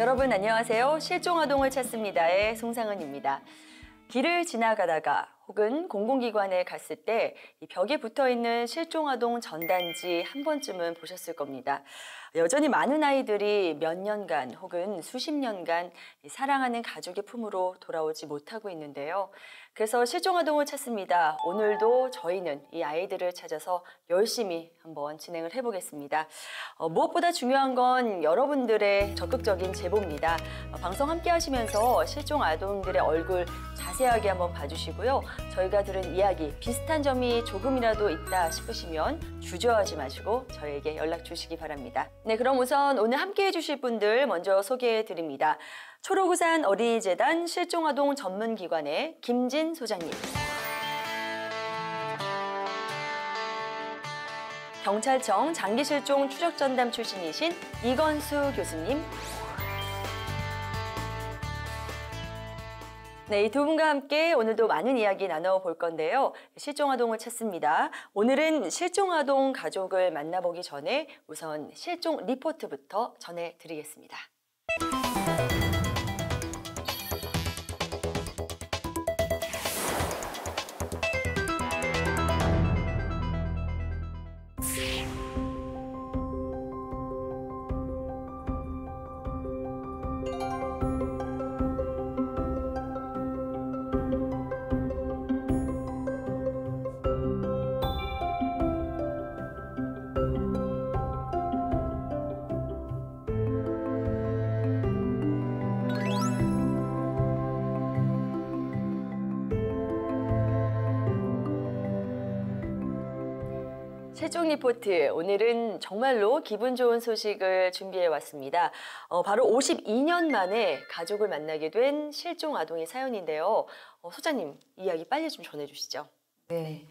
여러분 안녕하세요. 실종아동을 찾습니다의 송상은입니다. 길을 지나가다가 혹은 공공기관에 갔을 때 이 벽에 붙어있는 실종아동 전단지 한 번쯤은 보셨을 겁니다. 여전히 많은 아이들이 몇 년간 혹은 수십 년간 사랑하는 가족의 품으로 돌아오지 못하고 있는데요. 그래서 실종아동을 찾습니다. 오늘도 저희는 이 아이들을 찾아서 열심히 한번 진행을 해보겠습니다. 무엇보다 중요한 건 여러분들의 적극적인 제보입니다. 방송 함께 하시면서 실종아동들의 얼굴 자세하게 한번 봐주시고요. 저희가 들은 이야기 비슷한 점이 조금이라도 있다 싶으시면 주저하지 마시고 저희에게 연락 주시기 바랍니다. 네, 그럼 우선 오늘 함께 해주실 분들 먼저 소개해 드립니다. 초록우산 어린이재단 실종아동 전문기관의 김진 소장님, 경찰청 장기실종 추적전담 출신이신 이건수 교수님, 네, 이 두 분과 함께 오늘도 많은 이야기 나눠볼 건데요. 실종아동을 찾습니다. 오늘은 실종아동 가족을 만나보기 전에 우선 실종 리포트부터 전해드리겠습니다. 실종 리포트, 오늘은 정말로 기분 좋은 소식을 준비해 왔습니다. 바로 52년 만에 가족을 만나게 된 실종 아동의 사연인데요. 소장님, 이야기 빨리 좀 전해주시죠. 네,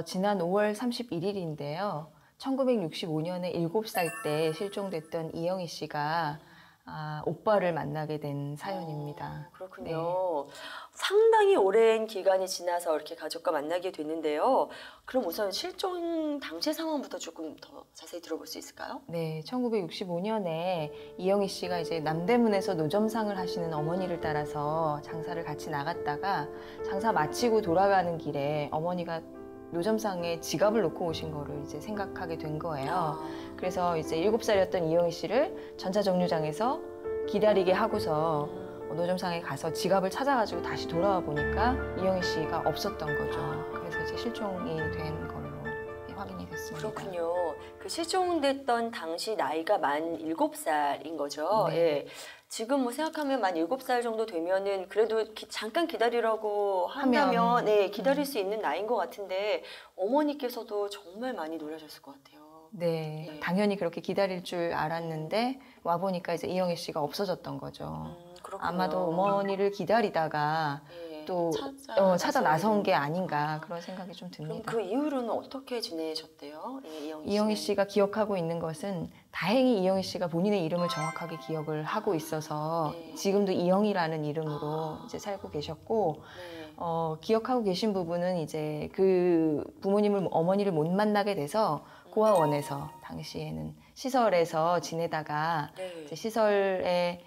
지난 5월 31일인데요. 1965년에 7살 때 실종됐던 이영희 씨가 오빠를 만나게 된 사연입니다. 그렇군요. 네. 상당히 오랜 기간이 지나서 이렇게 가족과 만나게 됐는데요. 그럼 우선 실종 당시 상황부터 조금 더 자세히 들어볼 수 있을까요? 네, 1965년에 이영희 씨가 이제 남대문에서 노점상을 하시는 어머니를 따라서 장사를 같이 나갔다가 장사 마치고 돌아가는 길에 어머니가 노점상에 지갑을 놓고 오신 거를 이제 생각하게 된 거예요. 그래서 이제 7살이었던 이영희 씨를 전차정류장에서 기다리게 하고서 노점상에 가서 지갑을 찾아가지고 다시 돌아와 보니까 이영희 씨가 없었던 거죠. 그래서 이제 실종이 된 걸로 확인이 됐습니다. 그렇군요. 그 실종됐던 당시 나이가 만 7살인 거죠. 네. 예. 지금 뭐 생각하면 만 7살 정도 되면은 그래도 잠깐 기다리라고 한다면 네, 기다릴 수 있는 나이인 것 같은데 어머니께서도 정말 많이 놀라셨을 것 같아요. 네, 네. 당연히 그렇게 기다릴 줄 알았는데 와보니까 이제 이영희 씨가 없어졌던 거죠. 그렇군요. 아마도 어머니를 기다리다가 네, 또 찾아 나선 게 아닌가 그런 생각이 좀 듭니다. 그럼 그 이후로는 어떻게 지내셨대요? 네, 이영희 씨가 기억하고 있는 것은 다행히 이영희 씨가 본인의 이름을 정확하게 기억을 하고 있어서 네. 지금도 이영희라는 이름으로 이제 살고 계셨고 네. 기억하고 계신 부분은 이제 그 부모님을 어머니를 못 만나게 돼서 고아원에서 당시에는 시설에서 지내다가 네. 이제 시설에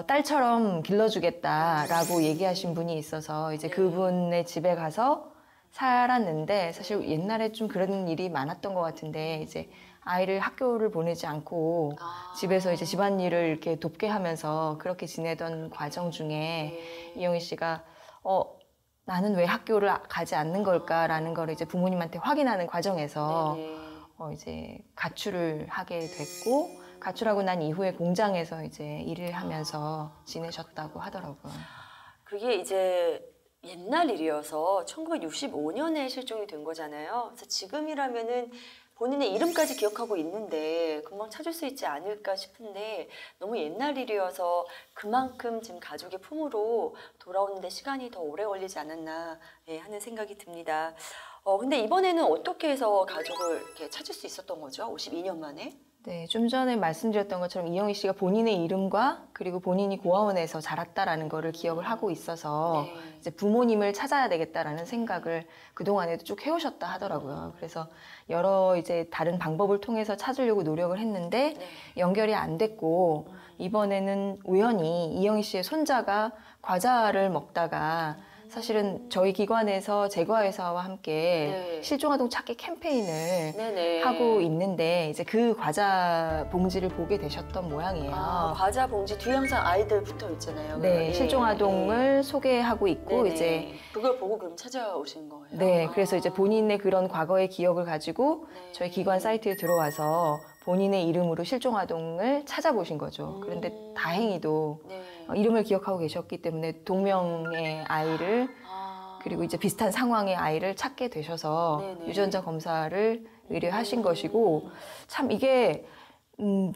딸처럼 길러주겠다라고 얘기하신 분이 있어서 이제 네. 그분의 집에 가서 살았는데 사실 옛날에 좀 그런 일이 많았던 것 같은데 이제 아이를 학교를 보내지 않고 집에서 이제 집안일을 이렇게 돕게 하면서 그렇게 지내던 과정 중에 이영희 씨가 나는 왜 학교를 가지 않는 걸까라는 걸 이제 부모님한테 확인하는 과정에서 이제 가출을 하게 됐고 가출하고 난 이후에 공장에서 이제 일을 하면서 지내셨다고 하더라고요. 그게 이제 옛날 일이어서 1965년에 실종이 된 거잖아요. 그래서 지금이라면은 본인의 이름까지 기억하고 있는데 금방 찾을 수 있지 않을까 싶은데 너무 옛날 일이어서 그만큼 지금 가족의 품으로 돌아오는데 시간이 더 오래 걸리지 않았나 하는 생각이 듭니다. 근데 이번에는 어떻게 해서 가족을 이렇게 찾을 수 있었던 거죠? 52년 만에? 네, 좀 전에 말씀드렸던 것처럼 이영희 씨가 본인의 이름과 그리고 본인이 고아원에서 자랐다라는 거를 기억을 하고 있어서 네. 이제 부모님을 찾아야 되겠다라는 생각을 그동안에도 쭉 해오셨다 하더라고요. 그래서 여러 이제 다른 방법을 통해서 찾으려고 노력을 했는데 네. 연결이 안 됐고 이번에는 우연히 이영희 씨의 손자가 과자를 먹다가 사실은 저희 기관에서 제과회사와 함께 네. 실종아동 찾기 캠페인을 네네. 하고 있는데 이제 그 과자 봉지를 보게 되셨던 모양이에요. 과자 봉지 뒤에 항상 아이들 붙어 있잖아요. 네, 예, 실종아동을 소개하고 있고 네네. 이제 그걸 보고 그럼 찾아오신 거예요? 네, 그래서 이제 본인의 그런 과거의 기억을 가지고 네. 저희 기관 사이트에 들어와서 본인의 이름으로 실종아동을 찾아보신 거죠. 그런데 다행히도 네. 이름을 기억하고 계셨기 때문에 동명의 아이를 그리고 이제 비슷한 상황의 아이를 찾게 되셔서 네네. 유전자 검사를 의뢰하신 것이고 참 이게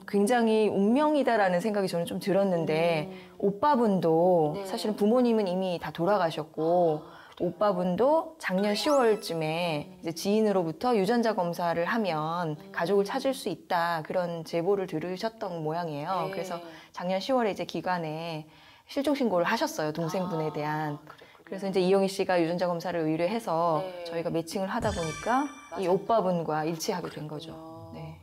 굉장히 운명이다라는 생각이 저는 좀 들었는데 오빠분도 네. 사실은 부모님은 이미 다 돌아가셨고 오빠분도 작년 10월쯤에 이제 지인으로부터 유전자 검사를 하면 가족을 찾을 수 있다 그런 제보를 들으셨던 모양이에요. 네. 그래서 작년 10월에 이제 기관에 실종 신고를 하셨어요. 동생분에 대한. 그랬군요. 그래서 이제 이영희 씨가 유전자 검사를 의뢰해서 네. 저희가 매칭을 하다 보니까 이 맞아요. 오빠분과 일치하게 된 거죠. 그랬군요. 네.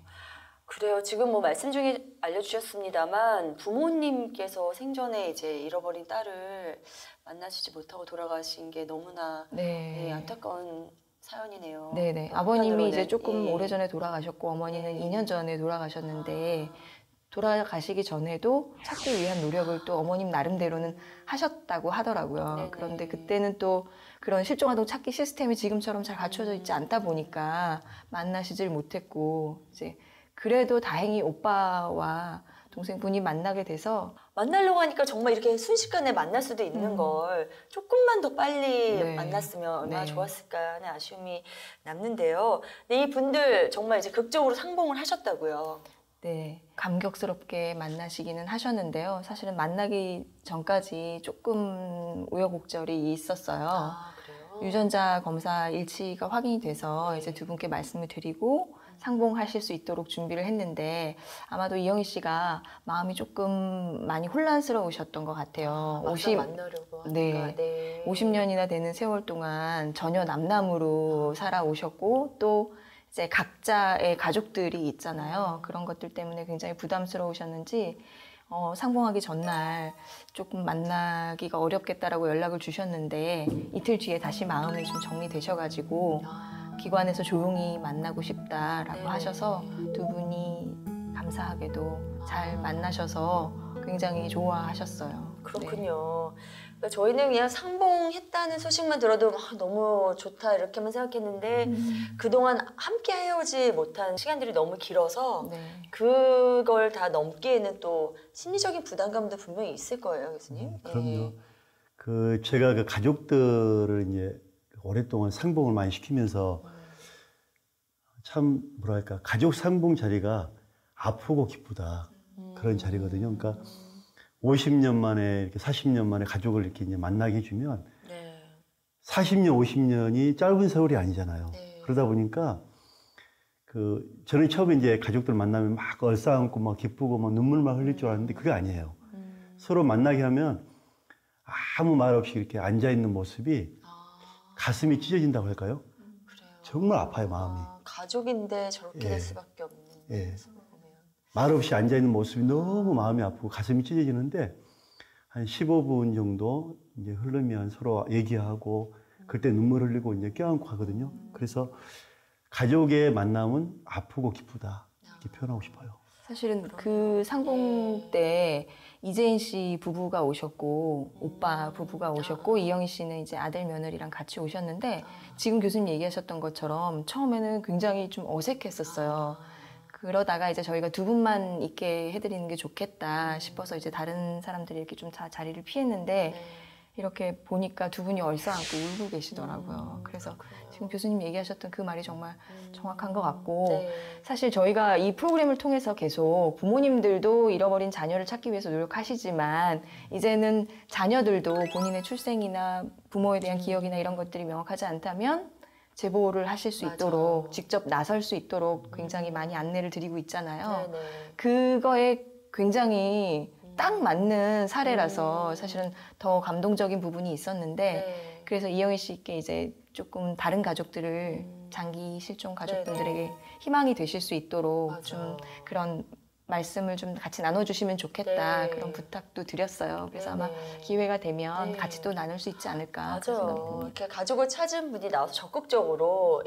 그래요. 지금 뭐 말씀 중에 알려주셨습니다만 부모님께서 생전에 이제 잃어버린 딸을 만나시지 못하고 돌아가신 게 너무나 네. 안타까운 사연이네요. 네네. 아버님이 이제 조금 예. 오래전에 돌아가셨고 어머니는 네. 2년 전에 돌아가셨는데 돌아가시기 전에도 찾기 위한 노력을 또 어머님 나름대로는 하셨다고 하더라고요. 네네. 그런데 그때는 또 그런 실종아동 찾기 시스템이 지금처럼 잘 갖춰져 있지 않다 보니까 만나시질 못했고 이제 그래도 다행히 오빠와 동생분이 만나게 돼서 만나려고 하니까 정말 이렇게 순식간에 만날 수도 있는 걸 조금만 더 빨리 네. 만났으면 얼마나 네. 좋았을까 하는 아쉬움이 남는데요. 근데 이 분들 정말 이제 극적으로 상봉을 하셨다고요. 네, 감격스럽게 만나시기는 하셨는데요. 사실은 만나기 전까지 조금 우여곡절이 있었어요. 그래요? 유전자 검사 일치가 확인이 돼서 이제 두 분께 말씀을 드리고 상봉하실 수 있도록 준비를 했는데 아마도 이영희 씨가 마음이 조금 많이 혼란스러우셨던 것 같아요. 막상 만나려고 하니까. 네. 네. 50년이나 되는 세월 동안 전혀 남남으로 살아오셨고 또 이제 각자의 가족들이 있잖아요. 그런 것들 때문에 굉장히 부담스러우셨는지 상봉하기 전날 조금 만나기가 어렵겠다라고 연락을 주셨는데 이틀 뒤에 다시 마음이 좀 정리되셔가지고 기관에서 조용히 만나고 싶다라고 네네. 하셔서 두 분이 감사하게도 잘 만나셔서 굉장히 좋아하셨어요. 그렇군요. 그러니까 저희는 그냥 상봉했다는 소식만 들어도 너무 좋다 이렇게만 생각했는데 그동안 함께 헤어지 못한 시간들이 너무 길어서 네. 그걸 다 넘기에는 또 심리적인 부담감도 분명히 있을 거예요, 교수님. 그럼요. 제가 그 가족들을 이제 오랫동안 상봉을 많이 시키면서 참 뭐랄까 가족 상봉 자리가 아프고 기쁘다 그런 자리거든요. 그러니까 50년 만에 이렇게 40년 만에 가족을 이렇게 이제 만나게 해주면 네. 40년, 50년이 짧은 세월이 아니잖아요. 네. 그러다 보니까 저는 처음에 이제 가족들 만나면 막 얼싸안고 막 기쁘고 막 눈물 막 흘릴 줄 알았는데 그게 아니에요. 서로 만나게 하면 아무 말 없이 이렇게 앉아 있는 모습이 가슴이 찢어진다고 할까요? 그래요. 정말 아파요, 마음이. 가족인데 저렇게 예. 될 수밖에 없는 예. 상황이네요. 말 없이 앉아 있는 모습이 너무 마음이 아프고 가슴이 찢어지는데 한 15분 정도 이제 흐르면 서로 얘기하고 그때 눈물 흘리고 이제 껴안고 하거든요. 그래서 가족의 만남은 아프고 기쁘다 이렇게 표현하고 싶어요. 사실은 그 상봉 때 이재인 씨 부부가 오셨고 오빠 부부가 오셨고 이영희 씨는 이제 아들 며느리랑 같이 오셨는데 지금 교수님 얘기하셨던 것처럼 처음에는 굉장히 좀 어색했었어요. 그러다가 이제 저희가 두 분만 있게 해드리는 게 좋겠다 싶어서 이제 다른 사람들이 이렇게 좀 다 자리를 피했는데 이렇게 보니까 두 분이 얼싸안고 울고 계시더라고요. 그래서 지금 교수님 얘기하셨던 그 말이 정말 정확한 것 같고 네. 사실 저희가 이 프로그램을 통해서 계속 부모님들도 잃어버린 자녀를 찾기 위해서 노력하시지만 이제는 자녀들도 본인의 출생이나 부모에 대한 기억이나 이런 것들이 명확하지 않다면 제보를 하실 수 맞아요. 있도록 직접 나설 수 있도록 굉장히 많이 안내를 드리고 있잖아요. 네네. 그거에 굉장히 딱 맞는 사례라서 사실은 더 감동적인 부분이 있었는데 네. 그래서 이영애 씨께 이제 조금 다른 가족들을 장기 실종 가족분들에게 네네. 희망이 되실 수 있도록 맞아요. 좀 그런 말씀을 좀 같이 나눠주시면 좋겠다 네. 그런 부탁도 드렸어요. 그래서 네네. 아마 기회가 되면 네. 같이 또 나눌 수 있지 않을까 맞아요. 생각됩니다. 이렇게 가족을 찾은 분이 나와서 적극적으로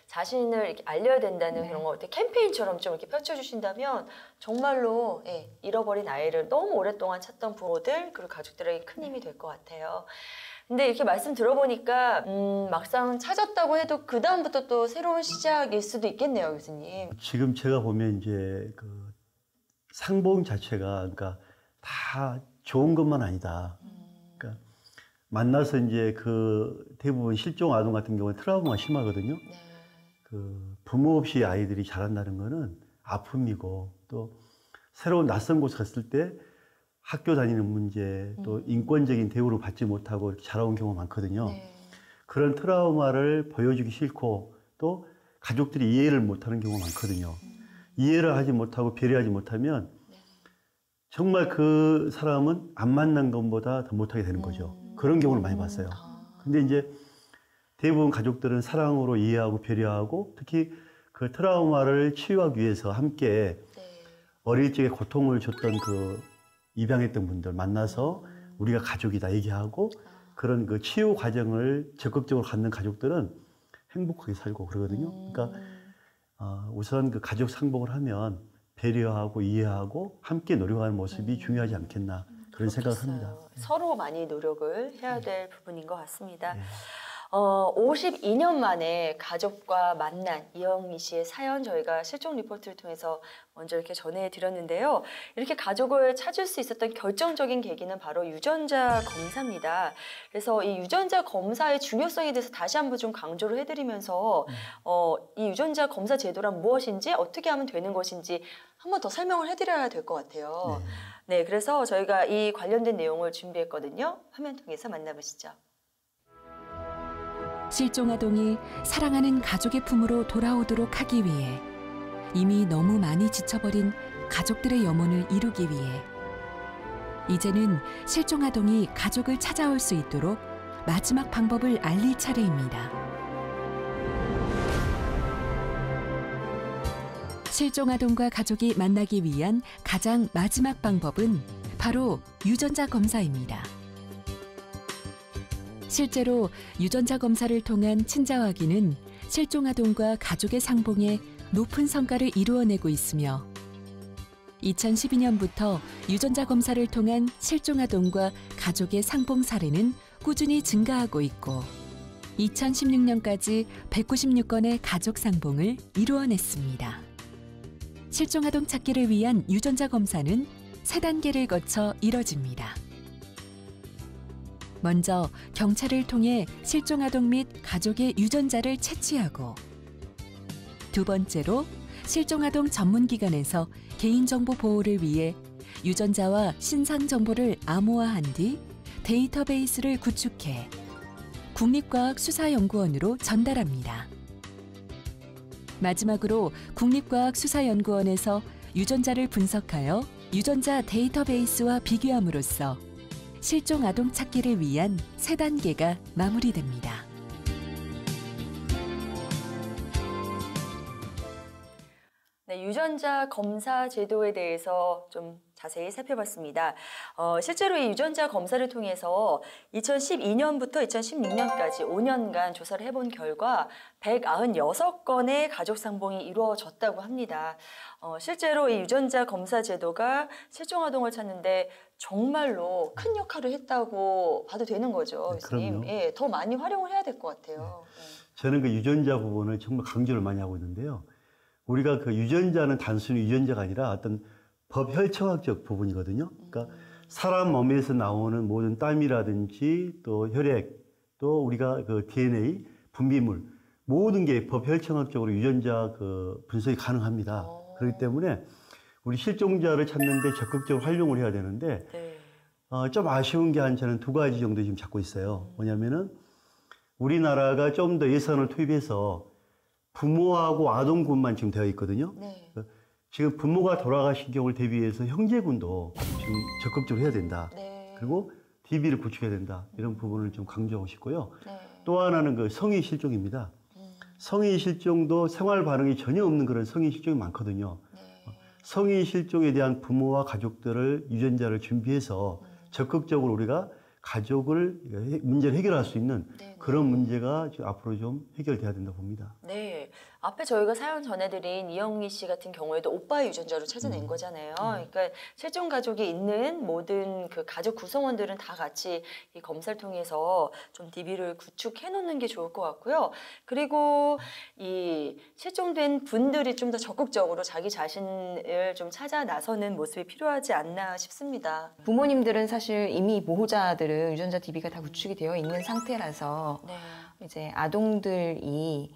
자신을 이렇게 알려야 된다는 네. 그런 거 어떻게 캠페인처럼 좀 이렇게 펼쳐주신다면 정말로 잃어버린 아이를 너무 오랫동안 찾던 부모들 그리고 가족들에게 큰 힘이 될 것 같아요. 근데 이렇게 말씀 들어보니까 막상 찾았다고 해도 그 다음부터 또 새로운 시작일 수도 있겠네요, 교수님. 지금 제가 보면 이제 그 상봉 자체가 그러니까 다 좋은 것만 아니다. 그러니까 만나서 이제 그 대부분 실종 아동 같은 경우는 트라우마가 심하거든요. 네. 그 부모 없이 아이들이 자란다는 거는 아픔이고 또 새로운 낯선 곳에 갔을 때 학교 다니는 문제 또 인권적인 대우를 받지 못하고 이렇게 자라온 경우가 많거든요. 네. 그런 트라우마를 보여주기 싫고 또 가족들이 이해를 못하는 경우가 많거든요. 이해를 하지 못하고 배려하지 못하면 정말 그 사람은 안 만난 것보다 더 못하게 되는 거죠. 그런 경우를 많이 봤어요. 근데 이제 대부분 가족들은 사랑으로 이해하고 배려하고 특히 그 트라우마를 치유하기 위해서 함께 네. 어릴 적에 고통을 줬던 그 입양했던 분들 만나서 우리가 가족이다 얘기하고 그런 그 치유 과정을 적극적으로 갖는 가족들은 행복하게 살고 그러거든요. 그러니까 우선 그 가족 상봉을 하면 배려하고 이해하고 함께 노력하는 모습이 중요하지 않겠나 그런 생각을 합니다. 서로 많이 노력을 해야 될 부분인 것 같습니다. 네. 52년 만에 가족과 만난 이영희 씨의 사연 저희가 실종 리포트를 통해서 먼저 이렇게 전해드렸는데요. 이렇게 가족을 찾을 수 있었던 결정적인 계기는 바로 유전자 검사입니다. 그래서 이 유전자 검사의 중요성에 대해서 다시 한번 좀 강조를 해드리면서 이 유전자 검사 제도란 무엇인지 어떻게 하면 되는 것인지 한 번 더 설명을 해드려야 될 것 같아요. 네, 그래서 저희가 이 관련된 내용을 준비했거든요. 화면 통해서 만나보시죠. 실종 아동이 사랑하는 가족의 품으로 돌아오도록 하기 위해 이미 너무 많이 지쳐버린 가족들의 염원을 이루기 위해 이제는 실종 아동이 가족을 찾아올 수 있도록 마지막 방법을 알릴 차례입니다. 실종 아동과 가족이 만나기 위한 가장 마지막 방법은 바로 유전자 검사입니다. 실제로 유전자 검사를 통한 친자 확인은 실종 아동과 가족의 상봉에 높은 성과를 이루어내고 있으며 2012년부터 유전자 검사를 통한 실종 아동과 가족의 상봉 사례는 꾸준히 증가하고 있고 2016년까지 196건의 가족 상봉을 이루어냈습니다. 실종 아동 찾기를 위한 유전자 검사는 3단계를 거쳐 이뤄집니다. 먼저 경찰을 통해 실종 아동 및 가족의 유전자를 채취하고 두 번째로 실종 아동 전문기관에서 개인정보 보호를 위해 유전자와 신상 정보를 암호화한 뒤 데이터베이스를 구축해 국립과학수사연구원으로 전달합니다. 마지막으로 국립과학수사연구원에서 유전자를 분석하여 유전자 데이터베이스와 비교함으로써 실종 아동 찾기를 위한 3단계가 마무리됩니다. 네, 유전자 검사 제도에 대해서 좀 자세히 살펴봤습니다. 실제로 이 유전자 검사를 통해서 2012년부터 2016년까지 5년간 조사를 해본 결과 196건의 가족 상봉이 이루어졌다고 합니다. 실제로 이 유전자 검사 제도가 실종 아동을 찾는데 정말로 큰 역할을 했다고 봐도 되는 거죠, 네, 교수님. 그럼요. 예, 더 많이 활용을 해야 될 것 같아요. 저는 그 유전자 부분을 정말 강조를 많이 하고 있는데요. 우리가 그 유전자는 단순히 유전자가 아니라 어떤 법혈청학적 부분이거든요. 그러니까 사람 몸에서 나오는 모든 땀이라든지 또 혈액, 또 우리가 그 DNA, 분비물 모든 게 법혈청학적으로 유전자 그 분석이 가능합니다. 그렇기 때문에 우리 실종자를 찾는데 적극적으로 활용을 해야 되는데 네. 좀 아쉬운 게 한 저는 2가지 정도 지금 잡고 있어요. 뭐냐면은 우리나라가 좀 더 예산을 투입해서 부모하고 아동군만 지금 되어 있거든요. 네. 지금 부모가 돌아가신 경우를 대비해서 형제군도 지금 적극적으로 해야 된다. 네. 그리고 DB를 구축해야 된다. 이런 부분을 좀 강조하고 싶고요. 네. 또 하나는 그 성인 실종입니다. 성인 실종도 생활 반응이 전혀 없는 그런 성인 실종이 많거든요. 네. 성인 실종에 대한 부모와 가족들을 유전자를 준비해서 적극적으로 우리가 가족을 문제를 해결할 수 있는 네. 그런 문제가 지금 앞으로 좀 해결돼야 된다고 봅니다. 네. 앞에 저희가 사연 전해드린 이영희 씨 같은 경우에도 오빠의 유전자로 찾아낸 거잖아요. 그러니까 실종 가족이 있는 모든 그 가족 구성원들은 다 같이 이 검사를 통해서 좀 DB를 구축해 놓는 게 좋을 것 같고요. 그리고 이 실종된 분들이 좀 더 적극적으로 자기 자신을 좀 찾아 나서는 모습이 필요하지 않나 싶습니다. 부모님들은 사실 이미 보호자들은 유전자 DB가 다 구축이 되어 있는 상태라서 네. 이제 아동들이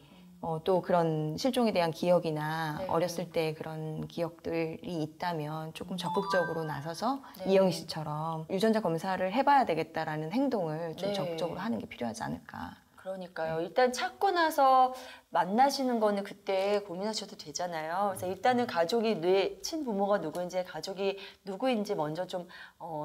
또 그런 실종에 대한 기억이나 네. 어렸을 때 그런 기억들이 있다면 조금 적극적으로 나서서 네. 이영희 씨처럼 유전자 검사를 해봐야 되겠다라는 행동을 좀 네. 적극적으로 하는 게 필요하지 않을까. 그러니까요. 일단 찾고 나서 만나시는 거는 그때 고민하셔도 되잖아요. 그래서 일단은 가족이 내 친부모가 누구인지 가족이 누구인지 먼저 좀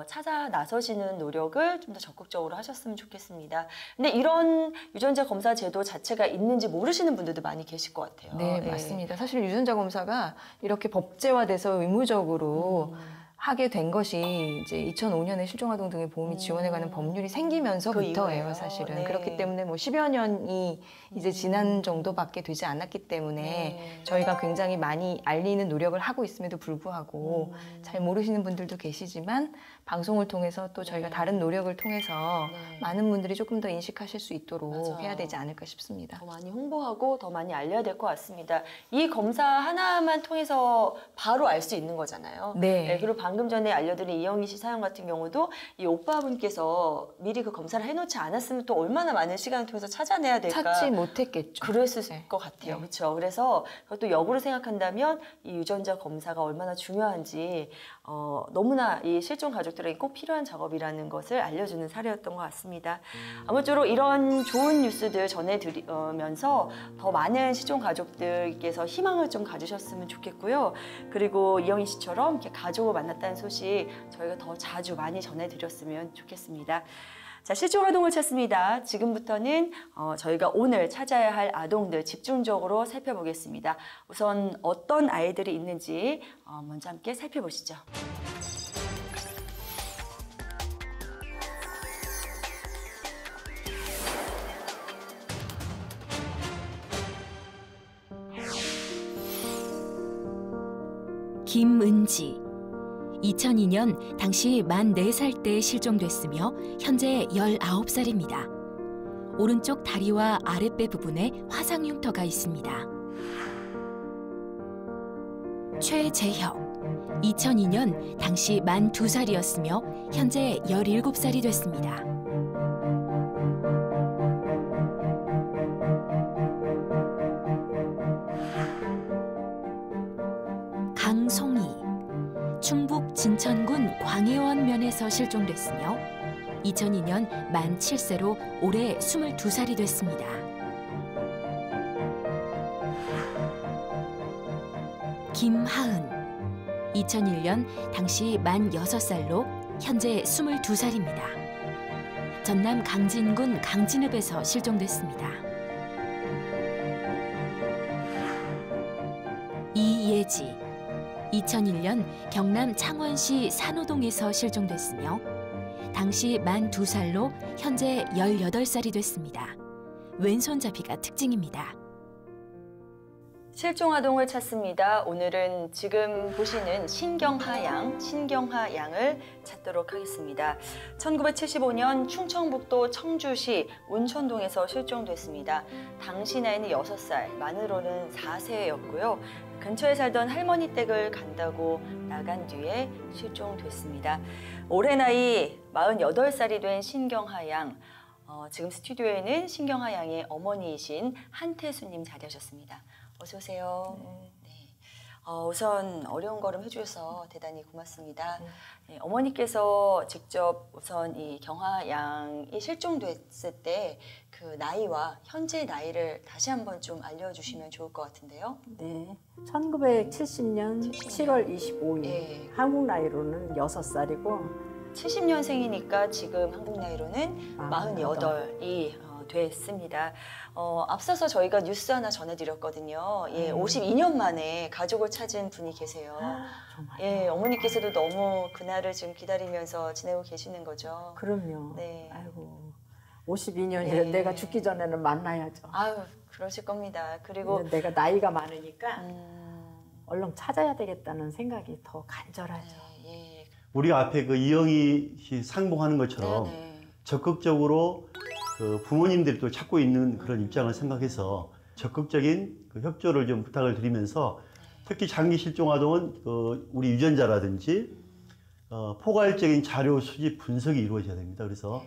찾아 나서시는 노력을 좀 더 적극적으로 하셨으면 좋겠습니다. 근데 이런 유전자 검사 제도 자체가 있는지 모르시는 분들도 많이 계실 것 같아요. 네, 예. 맞습니다. 사실 유전자 검사가 이렇게 법제화돼서 의무적으로 하게 된 것이 이제 2005년에 실종아동 등의 보험이 지원해가는 법률이 그 생기면서부터예요, 이후에요. 사실은. 네. 그렇기 때문에 뭐 10여 년이 이제 지난 정도밖에 되지 않았기 때문에 네. 저희가 굉장히 많이 알리는 노력을 하고 있음에도 불구하고 잘 모르시는 분들도 계시지만 방송을 통해서 또 저희가 네. 다른 노력을 통해서 네. 많은 분들이 조금 더 인식하실 수 있도록 맞아요. 해야 되지 않을까 싶습니다. 더 많이 홍보하고 더 많이 알려야 될 것 같습니다. 이 검사 하나만 통해서 바로 알 수 있는 거잖아요. 네. 그리고 방금 전에 알려드린 이영희 씨 사연 같은 경우도 이 오빠분께서 미리 그 검사를 해놓지 않았으면 또 얼마나 많은 시간을 통해서 찾아내야 될까. 찾지 못했겠죠. 그랬을 네. 것 같아요. 네. 그렇죠. 그래서 그것도 역으로 생각한다면 이 유전자 검사가 얼마나 중요한지 너무나 이 실종 가족들에게 꼭 필요한 작업이라는 것을 알려주는 사례였던 것 같습니다. 아무쪼록 이런 좋은 뉴스들 전해드리면서 더 많은 실종 가족들께서 희망을 좀 가지셨으면 좋겠고요. 그리고 이영희 씨처럼 이렇게 가족을 만났다는 소식 저희가 더 자주 많이 전해드렸으면 좋겠습니다. 자, 실종 아동을 찾습니다. 지금부터는 저희가 오늘 찾아야 할 아동들 집중적으로 살펴보겠습니다. 우선 어떤 아이들이 있는지 먼저 함께 살펴보시죠. 김은지 2002년 당시 만 4살 때 실종됐으며 현재 19살입니다. 오른쪽 다리와 아랫배 부분에 화상 흉터가 있습니다. 최재혁 2002년 당시 만 2살이었으며 현재 17살이 됐습니다. 강송희 충북 진천군 광해원 면에서 실종됐으며 2002년 만 7세로 올해 22살이 됐습니다. 김하은 2001년 당시 만 6살로 현재 22살입니다. 전남 강진군 강진읍에서 실종됐습니다. 이예지 2001년 경남 창원시 산호동에서 실종됐으며 당시 만 2살로 현재 18살이 됐습니다. 왼손잡이가 특징입니다. 실종 아동을 찾습니다. 오늘은 지금 보시는 신경하 양을 찾도록 하겠습니다. 1975년 충청북도 청주시 운천동에서 실종됐습니다. 당시 나이는 6살, 만으로는 4세였고요. 근처에 살던 할머니 댁을 간다고 나간 뒤에 실종됐습니다. 올해 나이 48살이 된 신경하 양. 지금 스튜디오에는 신경하 양의 어머니이신 한태수님 자리하셨습니다. 어서 오세요. 네. 우선 어려운 걸음 해주셔서 대단히 고맙습니다. 네, 어머니께서 직접 우선 이 경하 양이 실종됐을 때 그 나이와 현재 나이를 다시 한번 좀 알려주시면 좋을 것 같은데요. 네, 1970년 7월 25일. 예. 한국 나이로는 6살이고 70년생이니까 지금 한국 나이로는 48이 됐습니다. 앞서서 저희가 뉴스 하나 전해드렸거든요. 예, 52년 만에 가족을 찾은 분이 계세요. 정말. 예, 어머니께서도 너무 그날을 지금 기다리면서 지내고 계시는 거죠. 그럼요. 네. 아이고 52년이래. 네. 내가 죽기 전에는 만나야죠. 아유, 그러실 겁니다. 그리고 근데 내가 나이가 많으니까 음, 얼른 찾아야 되겠다는 생각이 더 간절하죠. 네, 예. 우리가 앞에 그 이영희 씨 상봉하는 것처럼 네네. 적극적으로 그 부모님들이 또 찾고 있는 그런 입장을 생각해서 적극적인 그 협조를 좀 부탁을 드리면서 특히 장기 실종 아동은 그 우리 유전자라든지 포괄적인 자료 수집 분석이 이루어져야 됩니다. 그래서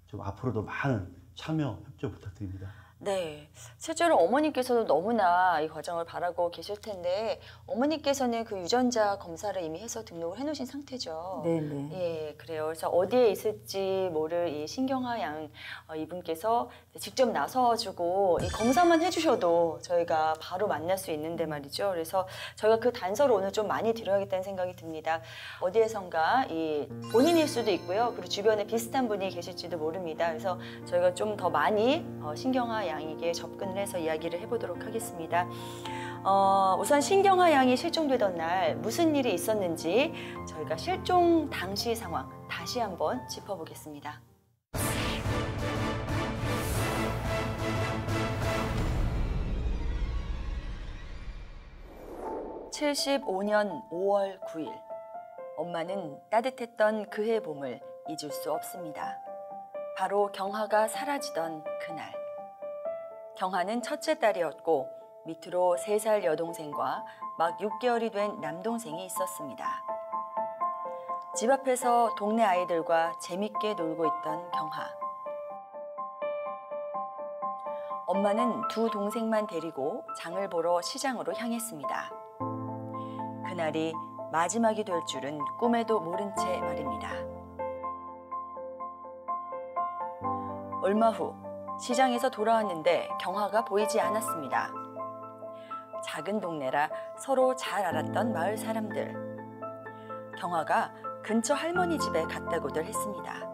좀 앞으로도 많은 참여 협조 부탁드립니다. 네, 실제로 어머니께서도 너무나 이 과정을 바라고 계실 텐데 어머니께서는 그 유전자 검사를 이미 해서 등록을 해놓으신 상태죠. 네네. 예, 그래요. 그래서 어디에 있을지 모를 이 신경하 양 이분께서 직접 나서주고 이 검사만 해주셔도 저희가 바로 만날 수 있는데 말이죠. 그래서 저희가 그 단서를 오늘 좀 많이 드려야겠다는 생각이 듭니다. 어디에선가 이 본인일 수도 있고요. 그리고 주변에 비슷한 분이 계실지도 모릅니다. 그래서 저희가 좀 더 많이 신경하 양에게 접근을 해서 이야기를 해보도록 하겠습니다. 우선 신경하 양이 실종되던 날 무슨 일이 있었는지 저희가 실종 당시 상황 다시 한번 짚어보겠습니다. 75년 5월 9일 엄마는 따뜻했던 그해 봄을 잊을 수 없습니다. 바로 경하가 사라지던 그날. 경하는 첫째 딸이었고 밑으로 3살 여동생과 막 6개월이 된 남동생이 있었습니다. 집 앞에서 동네 아이들과 재밌게 놀고 있던 경하. 엄마는 두 동생만 데리고 장을 보러 시장으로 향했습니다. 그날이 마지막이 될 줄은 꿈에도 모른 채 말입니다. 얼마 후 시장에서 돌아왔는데 경하가 보이지 않았습니다. 작은 동네라 서로 잘 알았던 마을 사람들. 경하가 근처 할머니 집에 갔다고들 했습니다.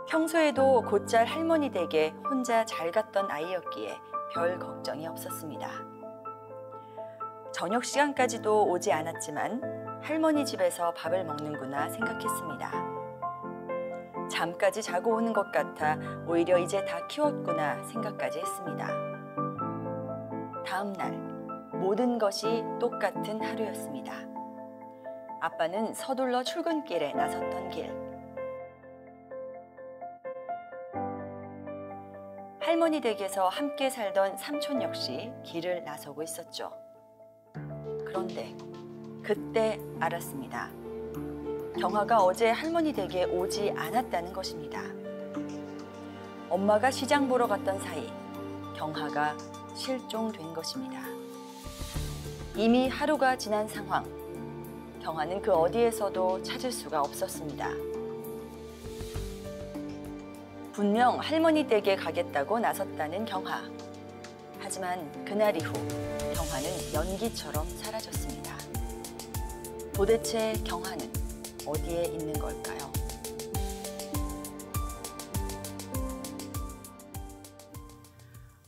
평소에도 곧잘 할머니 댁에 혼자 잘 갔던 아이였기에 별 걱정이 없었습니다. 저녁 시간까지도 오지 않았지만 할머니 집에서 밥을 먹는구나 생각했습니다. 잠까지 자고 오는 것 같아 오히려 이제 다 키웠구나 생각까지 했습니다. 다음 날 모든 것이 똑같은 하루였습니다. 아빠는 서둘러 출근길에 나섰던 길. 할머니 댁에서 함께 살던 삼촌 역시 길을 나서고 있었죠. 그런데 그때 알았습니다. 경하가 어제 할머니 댁에 오지 않았다는 것입니다. 엄마가 시장 보러 갔던 사이 경하가 실종된 것입니다. 이미 하루가 지난 상황. 경하는 그 어디에서도 찾을 수가 없었습니다. 분명 할머니 댁에 가겠다고 나섰다는 경하. 하지만 그날 이후 경하는 연기처럼 사라졌습니다. 도대체 경하는 어디에 있는 걸까요?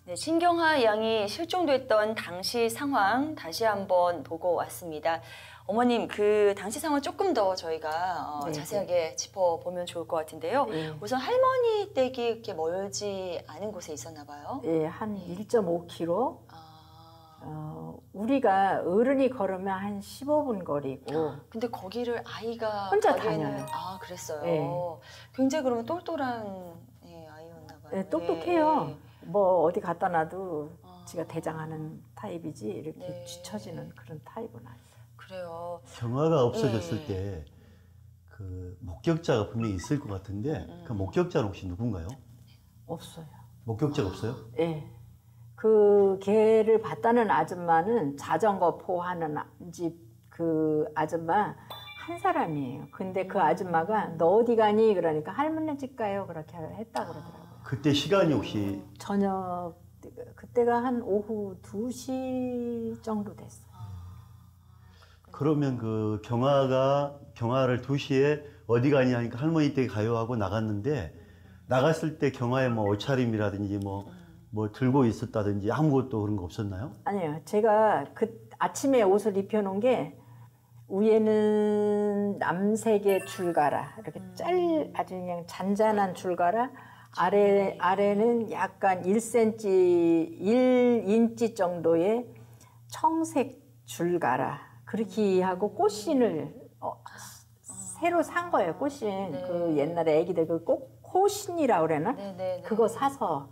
네, 신경하 양이 실종됐던 당시 상황 다시 한번 보고 왔습니다. 어머님, 그 당시 상황 조금 더 저희가 네, 자세하게 짚어보면 좋을 것 같은데요. 네. 우선 할머니 댁이 그렇게 멀지 않은 곳에 있었나 봐요. 예, 한 1.5km. 아, 우리가 어른이 걸으면 한 15분 거리고. 근데 거기를 아이가 혼자 가기에는- 다녀요. 아, 그랬어요. 네. 굉장히 그러면 똘똘한 아이였나 봐요. 예, 똑똑해요. 네. 뭐 어디 갖다 놔도 아. 지가 대장하는 타입이지 이렇게 네. 뒤처지는 그런 타입은 아니에요. 그래요. 경하가 없어졌을 네. 때 그 목격자가 분명히 있을 것 같은데 그 목격자는 혹시 누군가요? 없어요. 목격자가 없어요? 예. 그 개를 봤다는 아줌마는 자전거 포하는 집 그 아줌마 한 사람이에요. 근데 그 아줌마가 너 어디 가니? 그러니까 할머니 집 가요. 그렇게 했다고 그러더라고요. 그때 시간이 혹시 저녁 그때가 한 오후 2시 정도 됐어요. 그러면 그 경화를 2시에 어디 가니 하니까 할머니 댁에 가요 하고 나갔는데 나갔을 때 경화에 뭐 옷차림이라든지 뭐 들고 있었다든지 아무것도 그런 거 없었나요? 아니요. 제가 그 아침에 옷을 입혀놓은 게 위에는 남색의 줄가라 이렇게 아주 그냥 잔잔한 줄가라 아래는 약간 1cm, 1인치 정도의 청색 줄가라 그렇게 하고 꽃신을 새로 산 거예요. 꽃신. 네. 그 옛날에 애기들 그 꽃신이라고 그러나? 네네네. 그거 사서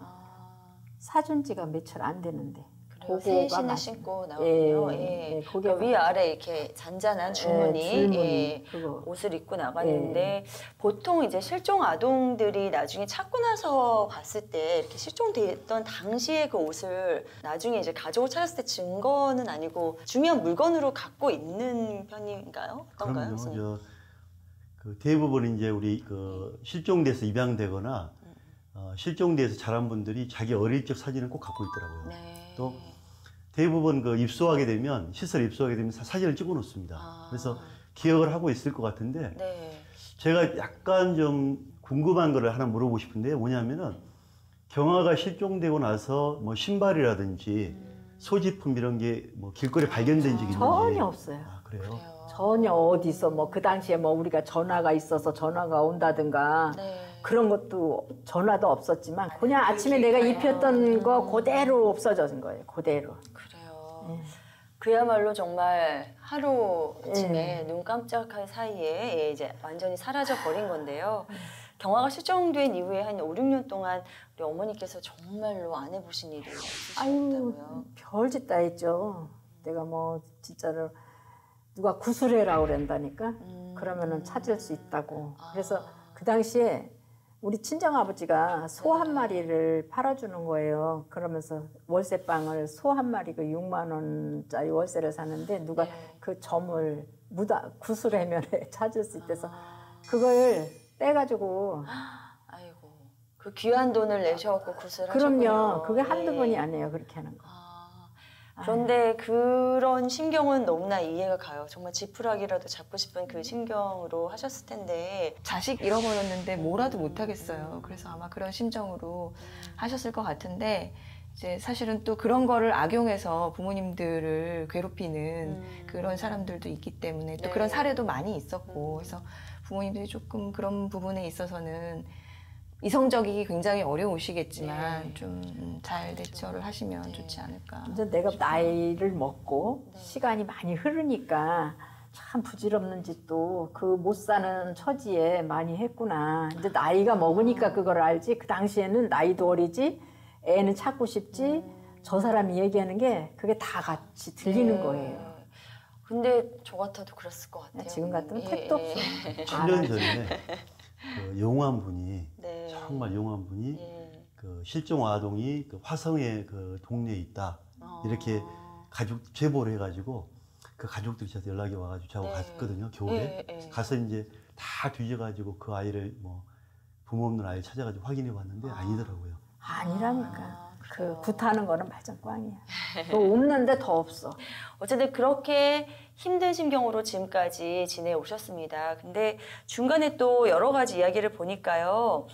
사준 지가 며칠 안 되는데. 그래요. 새 신을 신고 나오네요. 예. 예, 그 위아래 이렇게 잔잔한 줄무늬, 줄무늬, 예, 그거. 옷을 입고 나갔는데 보통 이제 실종 아동들이 나중에 찾고 나서 봤을 때 이렇게 실종됐던 당시에 그 옷을 나중에 이제 가족을 찾았을 때 증거는 아니고 중요한 물건으로 갖고 있는 편인가요? 어떤가요? 그럼요. 선생님? 그 대부분 이제 우리 그 실종돼서 입양되거나 실종돼서 자란 분들이 자기 어릴 적 사진을 꼭 갖고 있더라고요. 네. 또 대부분 그 입소하게 되면 시설에 입소하게 되면 사진을 찍어 놓습니다. 그래서 기억을 하고 있을 것 같은데 네. 제가 약간 좀 궁금한 거를 하나 물어보고 싶은데 뭐냐면은 경화가 실종되고 나서 뭐 신발이라든지 소지품 이런 게 뭐 길거리에 발견된 적이 있는지 전혀 없어요. 아, 그래요? 그래요. 전혀 어디서 뭐 그 당시에 뭐 우리가 전화가 있어서 전화가 온다든가 네. 그런 것도 전화도 없었지만 그냥 아침에 내가 입혔던 거 그대로 없어진 거예요. 그대로. 그래요. 그야말로 정말 하루쯤에 예. 눈 깜짝할 사이에 이제 완전히 사라져 버린 건데요. 경화가 실종된 이후에 한 5, 6년 동안 우리 어머니께서 정말로 안 해보신 일이 아유, 없으셨다고요. 별짓 다 했죠. 내가 뭐 진짜로 누가 구술해라고 그런다니까. 그러면은 찾을 수 있다고. 그래서 그 당시에 우리 친정아버지가 소 한 마리를 팔아주는 거예요. 그러면서 월세방을 소 한 마리 그 6만 원짜리 월세를 샀는데 누가 네. 그 점을 구슬해면에 찾을 수 있대서 그걸 떼가지고 아이고, 그 귀한 돈을 내셔갖고 구슬하셨군요. 그럼요. 그게 예. 한두 번이 아니에요. 그렇게 하는 거. 그런데 그런 심경은 너무나 이해가 가요. 정말 지푸라기라도 잡고 싶은 그 심경으로 하셨을 텐데. 자식 잃어버렸는데 뭐라도 못하겠어요. 그래서 아마 그런 심정으로 하셨을 것 같은데 이제 사실은 또 그런 거를 악용해서 부모님들을 괴롭히는 그런 사람들도 있기 때문에 또 네. 그런 사례도 많이 있었고 그래서 부모님들이 조금 그런 부분에 있어서는 이성적이기 굉장히 어려우시겠지만 네. 좀 잘 대처를 하시면 좋지 않을까. 이제 내가 나이를 먹고 시간이 많이 흐르니까 참 부질없는 짓도 그 못 사는 처지에 많이 했구나. 이제 나이가 먹으니까 그걸 알지. 그 당시에는 나이도 어리지, 애는 찾고 싶지. 저 사람이 얘기하는 게 그게 다 같이 들리는 네. 거예요. 근데 저 같아도 그랬을 것 같아요. 지금 같으면 예, 택도 예. 없어. 7년 전에 그 용한 분이 네. 정말 용한 분이 예. 그 실종 아동이 그 화성의 그 동네에 있다 이렇게 가족 제보를 해가지고 그 가족들이 저한테 연락이 와가지고 제가 네. 갔거든요. 겨울에 예, 예. 가서 이제 다 뒤져가지고 그 아이를 뭐 부모 없는 아이 찾아가지고 확인해 봤는데 아니더라고요. 아니라니까. 그래요. 그 굿하는 거는 말짱꽝이야. 또 없는데 더 없어. 어쨌든 그렇게 힘든 심경으로 지금까지 지내오셨습니다. 근데 중간에 또 여러 가지 이야기를 보니까요.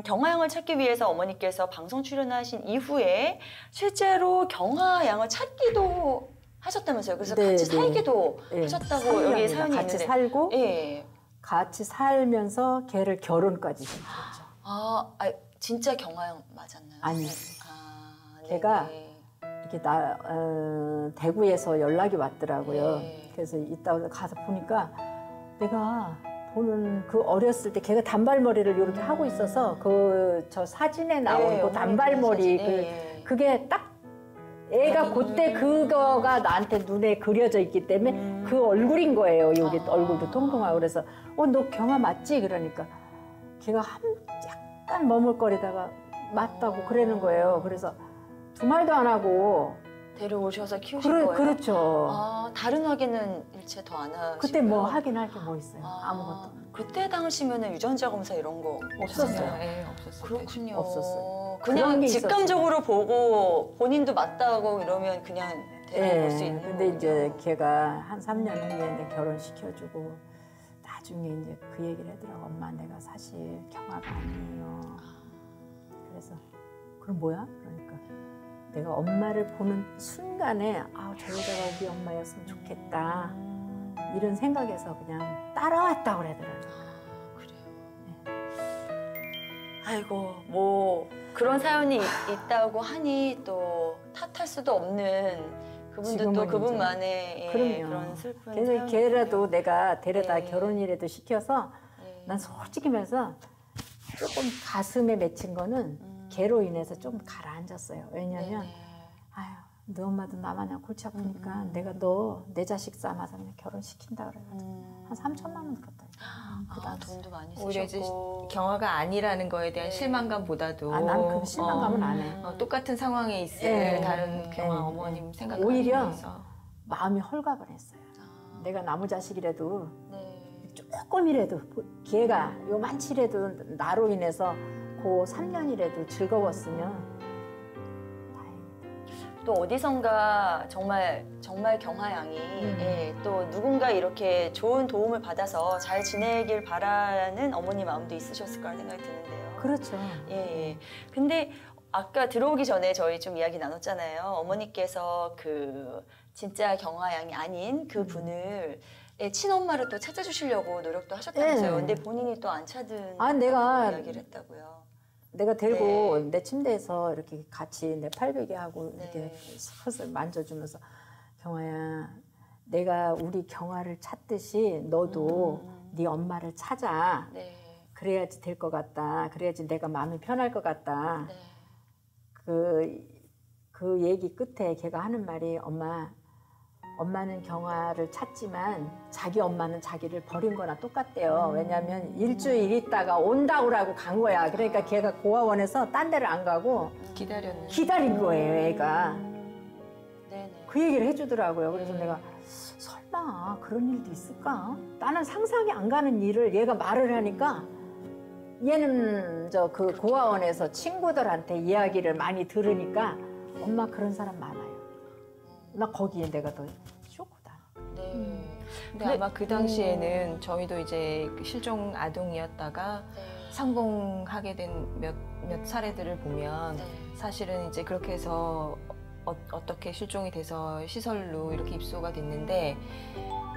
경화양을 찾기 위해서 어머니께서 방송 출연하신 이후에 실제로 경화양을 찾기도 하셨다면서요. 그래서 네, 같이 네. 살기도 예, 하셨다고 살려고 여기 사연이 같이 있는데. 살고 예. 같이 살면서 걔를 결혼까지 시켰죠. 진짜 경화양 맞았나요? 아니. 네. 걔가 네네. 이렇게 대구에서 연락이 왔더라고요. 네. 그래서 이따 가서 보니까 내가 보는 그 어렸을 때 걔가 단발머리를 이렇게 하고 있어서 그 저 사진에 나온 네, 그 어머니 단발머리 사진. 네. 그게 딱 애가 그때 그거가 나한테 눈에 그려져 있기 때문에 그 얼굴인 거예요. 여기 얼굴도 통통하고 그래서 너 경아 맞지? 그러니까 걔가 약간 머물거리다가 맞다고 그러는 거예요. 그래서 두 말도 안 하고. 데려오셔서 키우신 거예요? 그렇죠. 아, 다른 확인은 일체 더 안 하시고요? 그때 뭐 확인할 게 뭐 있어요? 아무것도. 그때 당시면은 유전자 검사 이런 거 없었어요. 네, 없었어요. 그렇군요. 없었어요. 그냥 그런 게 직감적으로 보고 본인도 맞다고 이러면 그냥 데려올 수 있는 근데 이제 거군요. 걔가 한 3년 후에 내 결혼시켜주고 나중에 이제 그 얘기를 하더라고. 엄마 내가 사실 경아가 아니에요. 그래서 그럼 뭐야? 그러니까 내가 엄마를 보는 순간에 아, 저 여자가 우리 엄마였으면 좋겠다. 이런 생각에서 그냥 따라왔다고 그러더라고요. 아이고 뭐 그런 사연이 있다고 하니 또 탓할 수도 없는 그분들도 지금은 그분만의 그럼요. 그런 슬픈 그래서 사연이군요. 걔라도 내가 데려다 네. 결혼이라도 시켜서 네. 난 솔직히 말해서 조금 가슴에 맺힌 거는 걔로 인해서 좀 가라앉았어요. 왜냐면 네네. 아유 너 엄마도 나마냥 골치 아프니까 내가 너 내 자식 삼아서 그냥 결혼시킨다 그래가지고 한 3천만 원 들었다. 아, 돈도 많이 오히려 이제 쓰셨고 경아가 아니라는 거에 대한 네. 실망감보다도 아, 나는 그 실망감은 안 해. 똑같은 상황에 있을 네. 다른 경아 네. 어머님 생각 오히려 마음이 헐갑을 했어요. 내가 나무 자식이라도 네. 조금이라도 걔가 요만치라도 나로 인해서 그 3년이라도 즐거웠으면 또 어디선가 정말 경화 양이 예, 또 누군가 이렇게 좋은 도움을 받아서 잘 지내길 바라는 어머니 마음도 있으셨을 거라 생각이 드는데요. 그렇죠. 예, 예. 근데 아까 들어오기 전에 저희 좀 이야기 나눴잖아요. 어머니께서 그 진짜 경화 양이 아닌 그 분을 예, 친엄마를 또 찾아주시려고 노력도 하셨다면서요. 네. 근데 본인이 또 안 찾은 아, 내가 이야기를 했다고요. 내가 들고 네. 내 침대에서 이렇게 같이 내 팔베개 하고 네. 이렇게 슬슬 만져주면서 경아야 내가 우리 경아를 찾듯이 너도 네 엄마를 찾아. 네. 그래야지 될 것 같다. 그래야지 내가 마음이 편할 것 같다. 네. 그 얘기 끝에 걔가 하는 말이 엄마는 경아를 찾지만 자기 엄마는 자기를 버린 거나 똑같대요. 왜냐하면 일주일 있다가 온다고 하고 간 거야. 그러니까 걔가 고아원에서 딴 데를 안 가고 기다렸는데 기다린 거예요, 애가. 네네. 그 얘기를 해주더라고요. 그래서 내가 설마 그런 일도 있을까? 나는 상상이 안 가는 일을 얘가 말을 하니까 얘는 저 그 고아원에서 친구들한테 이야기를 많이 들으니까 엄마 그런 사람 많아요. 나 거기에 내가 더 쇼크다. 네. 근데 아마 그 당시에는 저희도 이제 그 실종 아동이었다가 상봉하게 된 몇 사례들을 보면 네. 사실은 이제 그렇게 해서 어떻게 실종이 돼서 시설로 이렇게 입소가 됐는데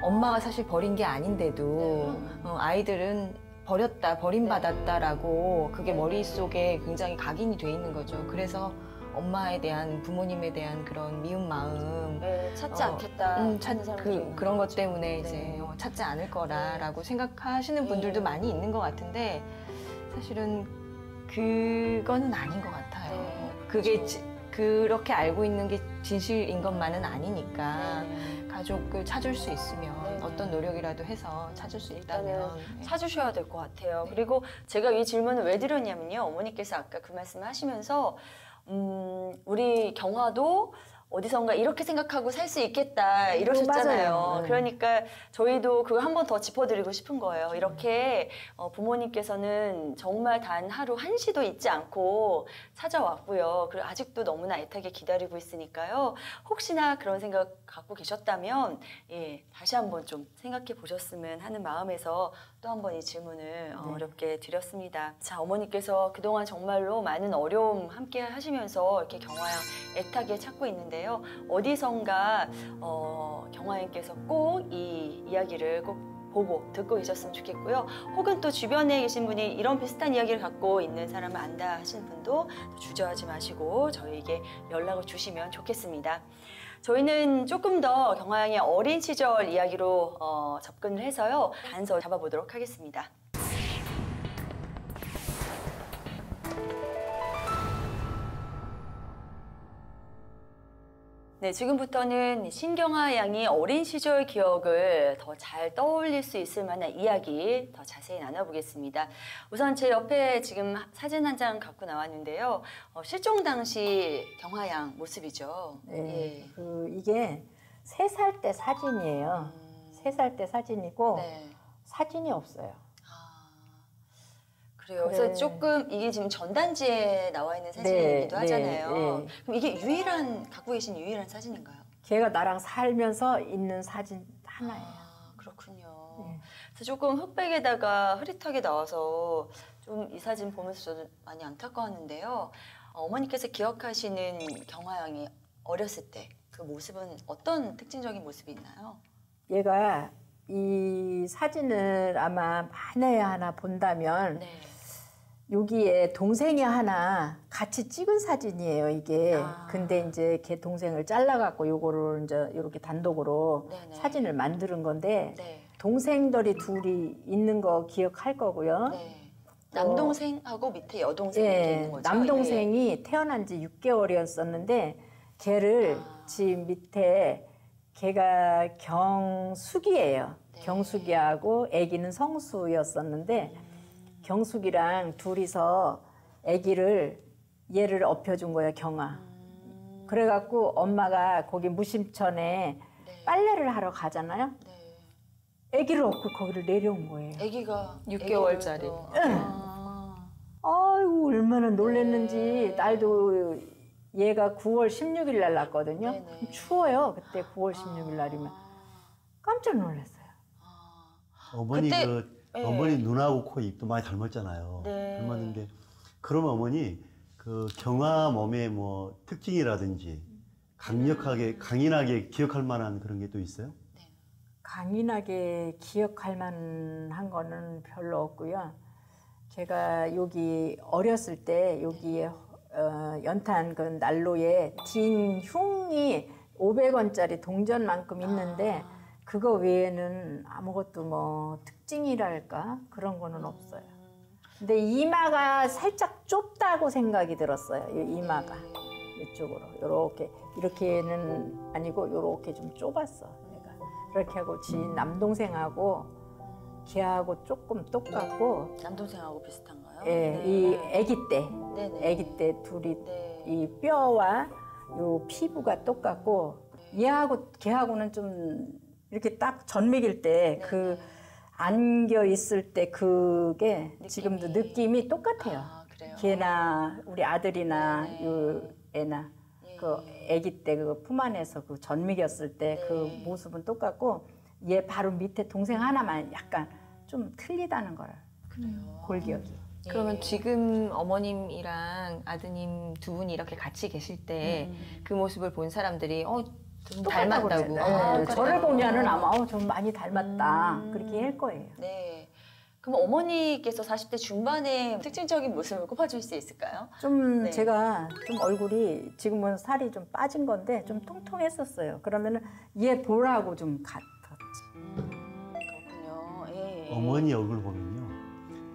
엄마가 사실 버린 게 아닌데도 아이들은 버림받았다라고 그게 머릿속에 굉장히 각인이 돼 있는 거죠. 그래서 엄마에 대한 부모님에 대한 그런 미운 마음 네, 찾지 않겠다. 찾는 사람들이 그런 것 때문에 네. 이제 찾지 않을 거라라고 생각하시는 분들도 많이 있는 것 같은데 사실은 그거는 아닌 것 같아요. 네, 그게 그렇죠. 그렇게 알고 있는 게 진실인 것만은 아니니까 네. 가족을 찾을 수 있으면 네. 어떤 노력이라도 해서 찾을 수 일단은 있다면 찾으셔야 될 것 같아요. 그리고 제가 이 질문을 왜 드렸냐면요. 어머니께서 아까 그 말씀을 하시면서 우리 경화도 어디선가 이렇게 생각하고 살 수 있겠다 이러셨잖아요. 맞아요. 네. 그러니까 저희도 그거 한 번 더 짚어드리고 싶은 거예요. 이렇게 부모님께서는 정말 단 하루 한시도 잊지 않고 찾아왔고요. 그리고 아직도 너무나 애타게 기다리고 있으니까요. 혹시나 그런 생각 갖고 계셨다면 예, 다시 한번 좀 생각해 보셨으면 하는 마음에서 또 한 번 이 질문을 어렵게 드렸습니다. 자, 어머니께서 그동안 정말로 많은 어려움 함께 하시면서 이렇게 경화양 애타게 찾고 있는데요. 어디선가 경화양께서 꼭 이 이야기를 꼭 보고 듣고 계셨으면 좋겠고요. 혹은 또 주변에 계신 분이 이런 비슷한 이야기를 갖고 있는 사람을 안다 하시는 분도 주저하지 마시고 저희에게 연락을 주시면 좋겠습니다. 저희는 조금 더 경화양의 어린 시절 이야기로 접근을 해서요. 단서 잡아보도록 하겠습니다. 네, 지금부터는 신경아 양이 어린 시절 기억을 더 잘 떠올릴 수 있을 만한 이야기 더 자세히 나눠보겠습니다. 우선 제 옆에 지금 사진 한 장 갖고 나왔는데요. 실종 당시 경아 양 모습이죠. 네. 예. 이게 3살 때 사진이에요. 3살 때 사진이고 네. 사진이 없어요. 그래요. 그래. 그래서 조금 이게 지금 전단지에 나와 있는 사진이기도 하잖아요. 네. 그럼 이게 갖고 계신 유일한 사진인가요? 걔가 나랑 살면서 있는 사진 하나예요. 그렇군요. 네. 그래서 조금 흑백에다가 흐릿하게 나와서 좀 이 사진 보면서 저도 많이 안타까웠는데요. 어머니께서 기억하시는 경아 양이 어렸을 때 그 모습은 어떤 특징적인 모습이 있나요? 얘가 이 사진을 아마 만에 하나 본다면 네. 여기에 동생이 하나 같이 찍은 사진이에요, 이게. 아. 근데 이제 걔 동생을 잘라갖고 요거를 이제 이렇게 단독으로 네네. 사진을 만드는 건데 네. 동생들이 둘이 있는 거 기억할 거고요. 네. 남동생하고 밑에 여동생이 이렇게 있는 거죠? 남동생이 태어난 지 6개월이었었는데 걔를 집 밑에 걔가 경숙이에요. 네. 경숙이하고 아기는 성수였었는데 경숙이랑 둘이서 아기를 얘를 업혀준 거예요, 경아. 그래갖고 엄마가 거기 무심천에 네. 빨래를 하러 가잖아요. 네. 아기를 업고 거기를 내려온 거예요. 아기가 6개월짜리. 아이고 얼마나 놀랬는지. 날도 얘가 9월 16일 날 났거든요. 네네. 추워요. 그때 9월 16일 날이면. 깜짝 놀랐어요. 어머니 그때- 예. 어머니 눈하고 코 입도 많이 닮았잖아요. 네. 닮았는데 그러면 어머니 그 경아 몸의 뭐 특징이라든지 강인하게 기억할 만한 그런 게 또 있어요? 강인하게 기억할 만한 거는 별로 없고요. 제가 여기 어렸을 때 여기에 연탄 그 난로에 딘 흉이 500원짜리 동전만큼 있는데 그거 외에는 아무것도 뭐 특징이랄까 그런 거는 없어요. 근데 이마가 살짝 좁다고 생각이 들었어요. 이 이마가 이쪽으로 이렇게는 아니고 이렇게 좀 좁았어. 내가 그렇게 하고 지인 남동생하고 걔하고 조금 똑같고, 남동생하고 비슷한가요? 예, 이 아기 때, 네네. 아기 때 둘이 네. 이 뼈와 요 피부가 똑같고, 얘하고 걔하고는 좀 이렇게 딱 전맥일 때 그 안겨 있을 때 그게 느낌이. 지금도 느낌이 똑같아요. 아, 그래요? 걔나 우리 아들이나 네네. 요 애나 예. 그 아기 때 그 품 안에서 그 전맥이었을 때 그 네. 모습은 똑같고, 얘 바로 밑에 동생 하나만 약간 좀 틀리다는 걸 그래요. 골기억이. 그러면 지금 어머님이랑 아드님 두 분이 이렇게 같이 계실 때 그 모습을 본 사람들이 좀 똑같다고 닮았다고. 그러잖아요. 그래요? 저를 보면은 아마 좀 많이 닮았다 그렇게 할 거예요. 네. 그럼 어머니께서 40대 중반에 특징적인 모습을 꼽아줄 수 있을까요? 좀 네. 제가 좀 얼굴이 지금은 살이 좀 빠진 건데 좀 통통했었어요. 그러면은 얘 보라고 좀 같았지. 그렇군요. 예. 어머니 얼굴 보면요,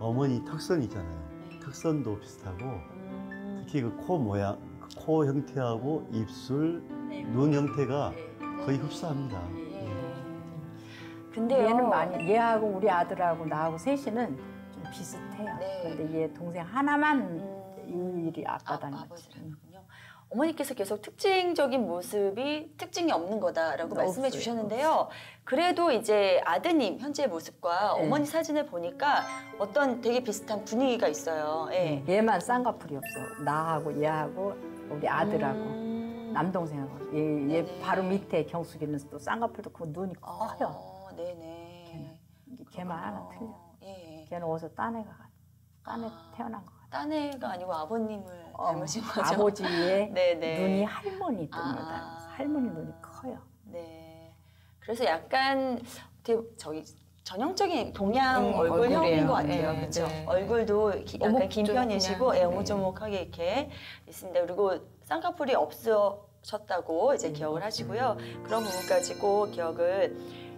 어머니 턱선 있잖아요. 턱선도 비슷하고 특히 그 코 모양, 그 코 형태하고 입술, 눈 형태가 거의 흡사합니다. 근데요. 얘는 많이 얘하고 우리 아들하고 나하고 셋이는 좀 비슷해요. 네. 근데 얘 동생 하나만 유일히 아빠 닮았지. 아버지라군요. 어머니께서 계속 특징적인 모습이 특징이 없는 거다라고 말씀해 없어요. 주셨는데요. 그래도 이제 아드님 현재 모습과 네. 어머니 사진을 보니까 어떤 되게 비슷한 분위기가 있어요. 예. 얘만 쌍꺼풀이 없어. 나하고 얘하고 우리 아들하고 남동생하고 얘 네네. 바로 밑에 경숙이는 또 쌍꺼풀도 크고 눈이 커요. 네네. 걔만 하나 틀려. 예. 걔는 어디서 딴 태어난 것 같아. 딴 애가 아니고 아버님을 닮으신 거죠? 아버지의 네네. 눈이 할머니 눈을 아. 닮았어. 할머니 눈이 커요. 네. 그래서 약간 되게 전형적인 동양 얼굴형인 얼굴이에요. 것 같아요. 네, 그렇죠? 네. 얼굴도 약간 긴 오목조목 편이시고 그냥, 오목조목하게 이렇게 있습니다. 그리고 쌍꺼풀이 없으셨다고 이제 기억을 하시고요. 그런 부분까지 꼭 기억을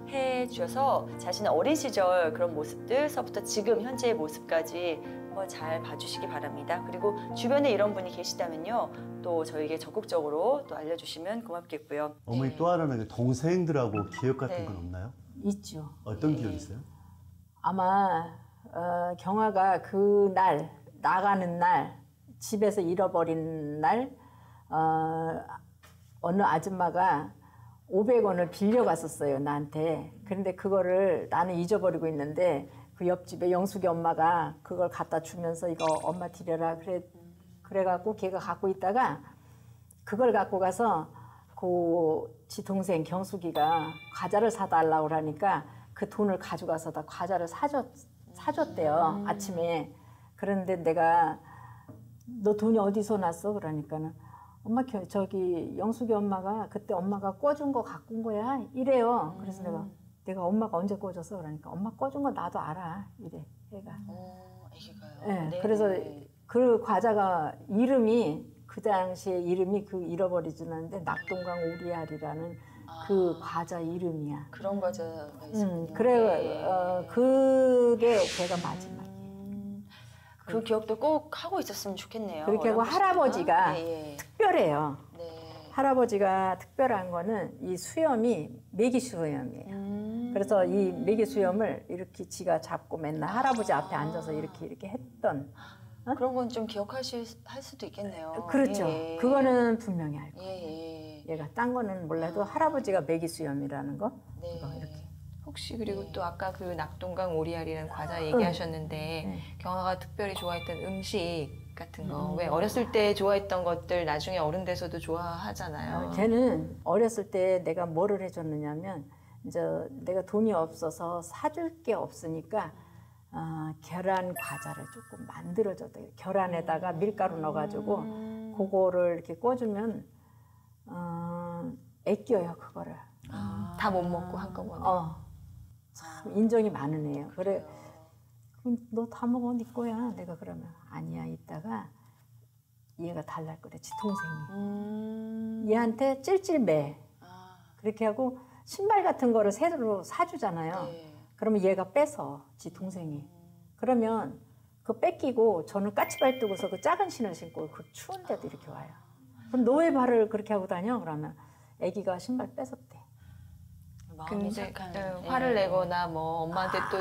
해주셔서 자신의 어린 시절 그런 모습들서부터 지금 현재의 모습까지 한번 잘 봐주시기 바랍니다. 그리고 주변에 이런 분이 계시다면요, 또 저에게 적극적으로 또 알려주시면 고맙겠고요. 어머니 네. 또 하나는 동생들하고 기억 같은 네. 건 없나요? 있죠. 어떤 기억 있어요? 아마 경아가 그날 나가는 날 집에서 잃어버린 날 어느 아줌마가 500원을 빌려갔었어요, 나한테. 그런데 그거를 나는 잊어버리고 있는데 그 옆집에 영숙이 엄마가 그걸 갖다 주면서 이거 엄마 드려라 그래갖고 걔가 갖고 있다가 그걸 갖고 가서 지 동생 경숙이가 과자를 사달라고 그러니까 그 돈을 가져가서 다 과자를 사줬대요, 아침에. 그런데 내가 너 돈이 어디서 났어? 그러니까는 엄마 저기 영숙이 엄마가 그때 엄마가 꿔준 거 갖고 온 거야 이래요. 그래서 내가 엄마가 언제 꿔줬어? 그러니까 엄마 꿔준 거 나도 알아 이래 얘가. 애기가요. 네, 네. 그래서 그 과자가 이름이 그 당시에 이름이 그 잃어버리진 않는데 낙동강 오리알이라는 그 과자 이름이야. 그런 과자가 있었군요. 그래 그게 걔가 마지막. 그 기억도 꼭 하고 있었으면 좋겠네요. 그렇게 하고 어렴풋이. 할아버지가 네, 특별해요. 네. 할아버지가 특별한 거는 이 수염이 메기 수염이에요. 그래서 이 메기 수염을 이렇게 지가 잡고 맨날 할아버지 앞에 앉아서 이렇게 했던. 그런 건 좀 할 수도 있겠네요. 그렇죠. 예. 그거는 분명히 알고. 예. 얘가 딴 거는 몰라도 할아버지가 메기 수염이라는 거. 네. 그거 이렇게. 혹시 그리고 또 아까 그 낙동강 오리알이라는 과자 얘기하셨는데 경아가 특별히 좋아했던 음식 같은 거 왜 어렸을 때 좋아했던 것들 나중에 어른 돼서도 좋아하잖아요. 걔는 어렸을 때 내가 뭐를 해줬느냐면 이제 내가 돈이 없어서 사줄 게 없으니까 계란 과자를 조금 만들어줬대. 계란에다가 밀가루 넣어가지고 그거를 이렇게 꿔주면 애껴요 그거를. 다 못 먹고 한꺼번에. 참 인정이 많은 애예요. 그래. 그럼 너 다 먹어 네 거야. 내가 그러면 아니야. 이따가 얘가 달랄 거래. 지 동생이. 얘한테 찔찔 매. 그렇게 하고 신발 같은 거를 새로 사주잖아요. 네. 그러면 얘가 뺏어. 지 동생이. 그러면 그거 뺏기고 저는 까치발 뜨고서 그 작은 신을 신고 그 추운데도 이렇게 와요. 그럼 너 왜 발을 그렇게 하고 다녀? 그러면 애기가 신발 뺏었대. 마음이 근데 착한. 화를 내거나 뭐 엄마한테 또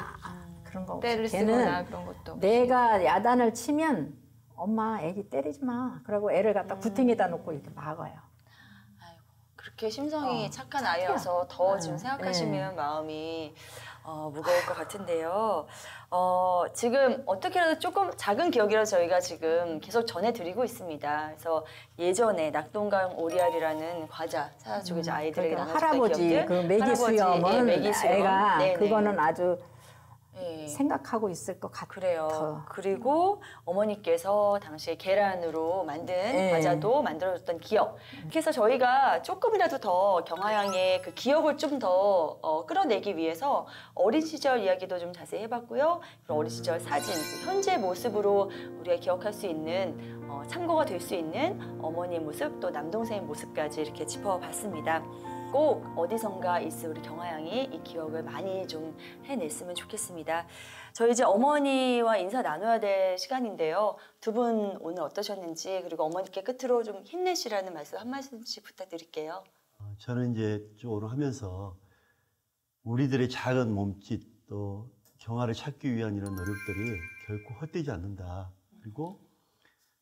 그런 거 때를 없어. 쓰거나 걔는 그런 것도 없이. 내가 야단을 치면 엄마 애기 때리지 마. 그러고 애를 갖다 구탱이다 놓고 이렇게 막아요. 그렇게 심성이 착한 아이여서 더 지금 생각하시면 마음이 무거울 것 같은데요. 지금 어떻게라도 조금 작은 기억이라도 저희가 지금 계속 전해드리고 있습니다. 그래서 예전에 낙동강 오리알이라는 과자 사주고 이제 아이들에게 그러니까 나눠줬던 할아버지 기억들. 그 메기 수염은 메기 수염. 애가 네네. 그거는 아주 네. 생각하고 있을 것 같아요. 그래요. 그리고 어머니께서 당시에 계란으로 만든 과자도 만들어줬던 기억. 그래서 저희가 조금이라도 더 경아양의 그 기억을 좀 더 끌어내기 위해서 어린 시절 이야기도 좀 자세히 해봤고요. 그리고 어린 시절 사진, 그 현재 모습으로 우리가 기억할 수 있는 참고가 될 수 있는 어머니의 모습 또 남동생의 모습까지 이렇게 짚어봤습니다. 꼭 어디선가 있을 우리 경아양이 이 기억을 많이 좀 해냈으면 좋겠습니다. 저희 이제 어머니와 인사 나눠야 될 시간인데요. 두 분 오늘 어떠셨는지 그리고 어머니께 끝으로 좀 힘내시라는 말씀 한 말씀씩 부탁드릴게요. 저는 이제 좀 오늘 하면서 우리들의 작은 몸짓 또 경아를 찾기 위한 이런 노력들이 결코 헛되지 않는다. 그리고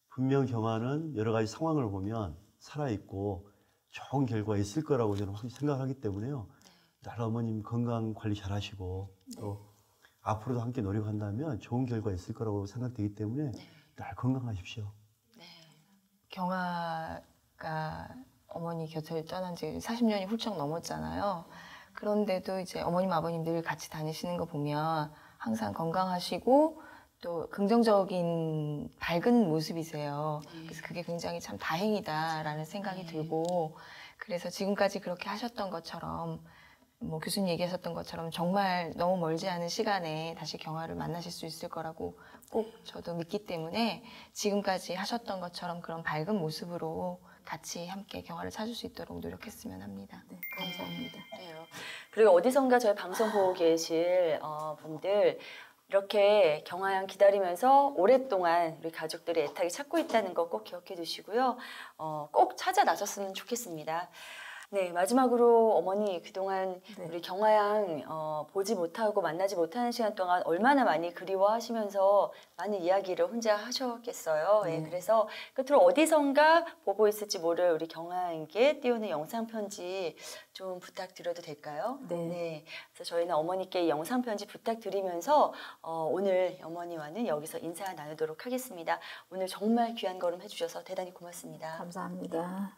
분명 경아는 여러 가지 상황을 보면 살아있고 좋은 결과가 있을 거라고 저는 생각하기 때문에요. 날 어머님 건강 관리 잘 하시고 또 앞으로도 함께 노력한다면 좋은 결과 있을 거라고 생각되기 때문에 날 건강하십시오. 경아가 어머니 곁을 떠난 지 40년이 훌쩍 넘었잖아요. 그런데도 이제 어머님, 아버님 늘 같이 다니시는 거 보면 항상 건강하시고 또 긍정적인 밝은 모습이세요. 그래서 그게 굉장히 참 다행이다라는 생각이 들고 그래서 지금까지 그렇게 하셨던 것처럼 뭐 교수님 얘기하셨던 것처럼 정말 너무 멀지 않은 시간에 다시 경아를 만나실 수 있을 거라고 꼭 저도 믿기 때문에 지금까지 하셨던 것처럼 그런 밝은 모습으로 같이 함께 경화를 찾을 수 있도록 노력했으면 합니다. 네, 감사합니다. 그래요. 그리고 어디선가 저희 방송 보고 계실 분들 이렇게 경화양 기다리면서 오랫동안 우리 가족들이 애타게 찾고 있다는 거 꼭 기억해 두시고요. 꼭 찾아 나섰으면 좋겠습니다. 네, 마지막으로 어머니 그동안 네. 우리 경화양 보지 못하고 만나지 못하는 시간 동안 얼마나 많이 그리워하시면서 많은 이야기를 혼자 하셨겠어요. 네. 네. 그래서 끝으로 어디선가 보고 있을지 모를 우리 경화양에게 띄우는 영상 편지 좀 부탁드려도 될까요? 네. 그래서 저희는 어머니께 이 영상 편지 부탁드리면서 오늘 어머니와는 여기서 인사 나누도록 하겠습니다. 오늘 정말 귀한 걸음 해주셔서 대단히 고맙습니다. 감사합니다.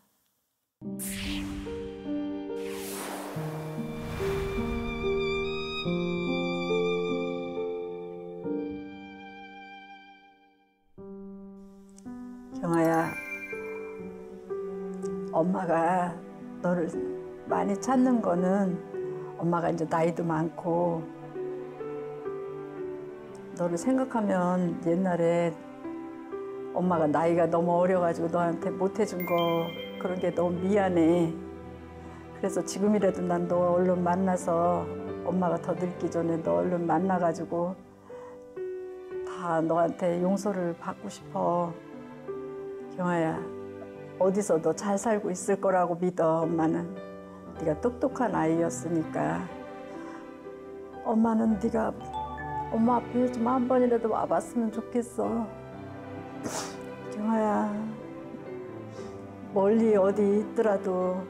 경아야, 엄마가 너를 많이 찾는 거는 엄마가 이제 나이도 많고 너를 생각하면 옛날에 엄마가 나이가 너무 어려가지고 너한테 못해준 거 그런 게 너무 미안해. 그래서 지금이라도 난 너 얼른 만나서 엄마가 더 늙기 전에 너 얼른 만나가지고 다 너한테 용서를 받고 싶어. 경아야, 어디서 너 잘 살고 있을 거라고 믿어. 엄마는 네가 똑똑한 아이였으니까. 엄마는 네가 엄마 앞에 좀 한 번이라도 와봤으면 좋겠어. 경아야, 멀리 어디 있더라도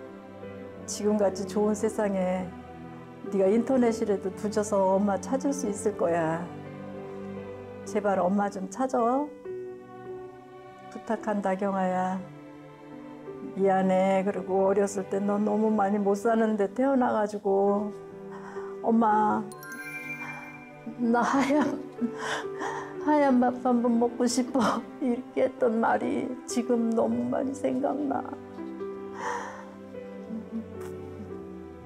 지금같이 좋은 세상에 네가 인터넷이라도 뒤져서 엄마 찾을 수 있을 거야. 제발 엄마 좀 찾아. 부탁한다, 경아야. 미안해. 그리고 어렸을 때 너 너무 많이 못 사는데 태어나가지고 엄마 나 하얀 밥 한 번 먹고 싶어 이렇게 했던 말이 지금 너무 많이 생각나.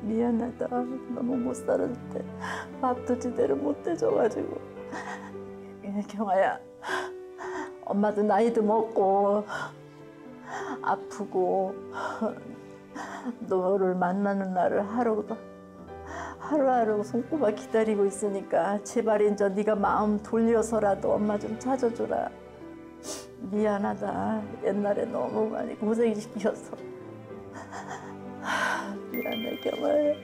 미안하다. 너무 못 살았을 때 밥도 제대로 못 해줘가지고. 경아야, 엄마도 나이도 먹고 아프고 너를 만나는 날을 하루하루 손꼽아 기다리고 있으니까 제발 이제 네가 마음 돌려서라도 엄마 좀 찾아줘라. 미안하다. 옛날에 너무 많이 고생시켜서. 미안해, 경아야.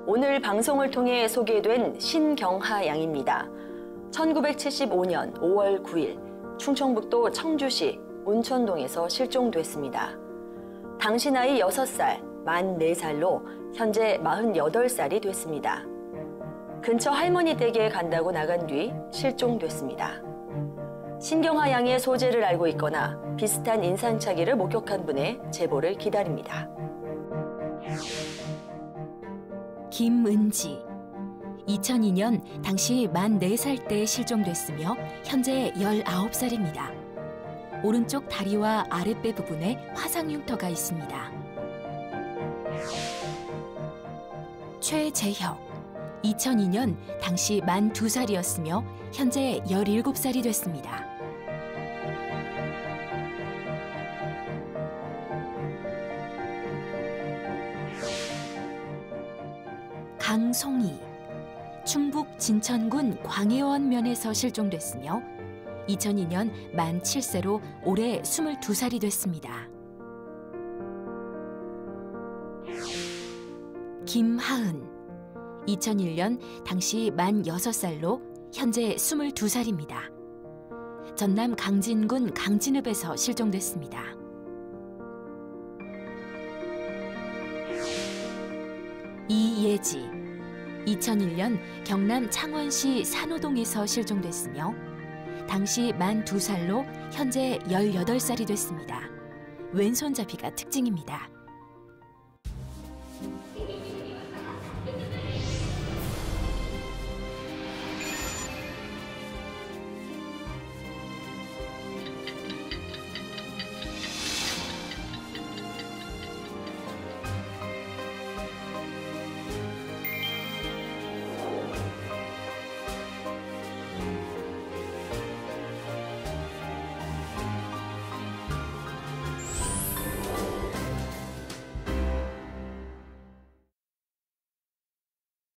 오늘 방송을 통해 소개된 신경하 양입니다. 1975년 5월 9일 충청북도 청주시 온천동에서 실종됐습니다. 당시 나이 6살, 만 4살로 현재 48살이 됐습니다. 근처 할머니 댁에 간다고 나간 뒤 실종됐습니다. 신경하 양의 소재를 알고 있거나 비슷한 인상착의를 목격한 분의 제보를 기다립니다. 김은지. 2002년 당시 만 4살 때 실종됐으며 현재 19살입니다. 오른쪽 다리와 아랫배 부분에 화상 흉터가 있습니다. 최재혁. 2002년 당시 만 2살이었으며 현재 17살이 됐습니다. 강송희. 충북 진천군 광해원면에서 실종됐으며 2002년 만 7세로 올해 22살이 됐습니다. 김하은. 2001년 당시 만 6살로 현재 22살입니다. 전남 강진군 강진읍에서 실종됐습니다. 이예지. 2001년 경남 창원시 산호동에서 실종됐으며 당시 만 2살로 현재 18살이 됐습니다. 왼손잡이가 특징입니다.